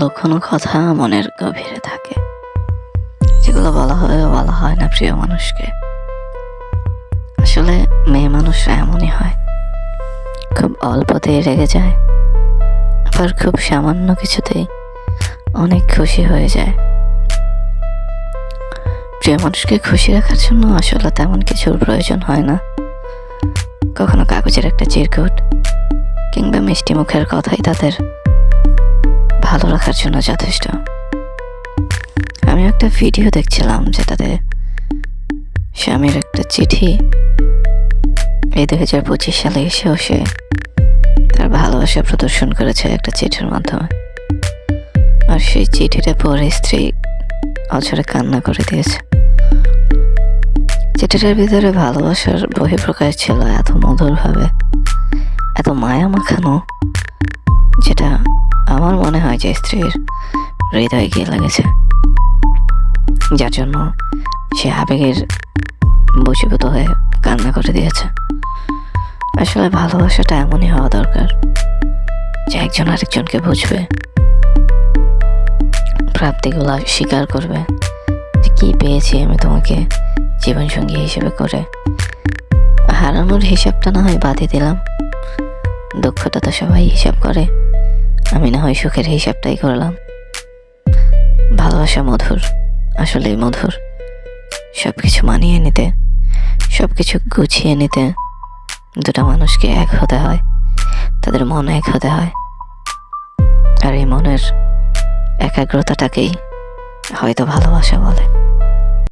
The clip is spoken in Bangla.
লক্ষণ ও কথা মনের গভীরে থাকে, যেগুলো বলা হয় না প্রিয় মানুষকে। আসলে মেয়ে মানুষরা এমনই হয়, খুব অল্পতেই রেগে যায়, আবার খুব সামান্য কিছুতেই অনেক খুশি হয়ে যায়। প্রিয় মানুষকে খুশি রাখার জন্য আসলে তেমন কিছুর প্রয়োজন হয় না। কখনো কাগজের একটা চিরকুট কিংবা মিষ্টি মুখের কথাই তাদের ভালো রাখার জন্য যথেষ্ট। আমি একটা ভিডিও দেখছিলাম যেটাতে স্বামীর একটা চিঠি এই 2025 সালে এসেও সে তার ভালোবাসা প্রদর্শন করেছে একটা চিঠির মাধ্যমে। আর সেই চিঠিটা পড়ে স্ত্রী অঝরে কান্না করে দিয়েছে। চিঠিটার ভিতরে ভালোবাসার বহিঃপ্রকাশ ছিল এত মধুরভাবে, এত মায়া মাখানো, যেটা আমার মনে হয় যে স্ত্রীর হৃদয়ে গিয়ে লেগেছে, যার জন্য সে আবেগের বশীভূত হয়ে কান্না করে দিয়েছে। আসলে ভালোবাসাটা এমনই হওয়া দরকার যে একজন আরেকজনকে বুঝবে, প্রাপ্তিগুলো স্বীকার করবে যে কি পেয়েছি আমি তোমাকে জীবনসঙ্গী হিসেবে করে। হারানোর হিসাবটা না হয় বাদই দিলাম, দুঃখটা তো সবাই হিসাব করে, আমি না হয় সুখের হিসাবটাই করলাম। ভালোবাসা মধুর, আসলেই মধুর। সবকিছু মানিয়ে নিতে, সবকিছু গুছিয়ে নিতে দুটা মানুষকে এক হতে হয়, তাদের মন এক হতে হয়। আর এই মনের একাগ্রতাটাকেই হয়তো ভালোবাসা বলে।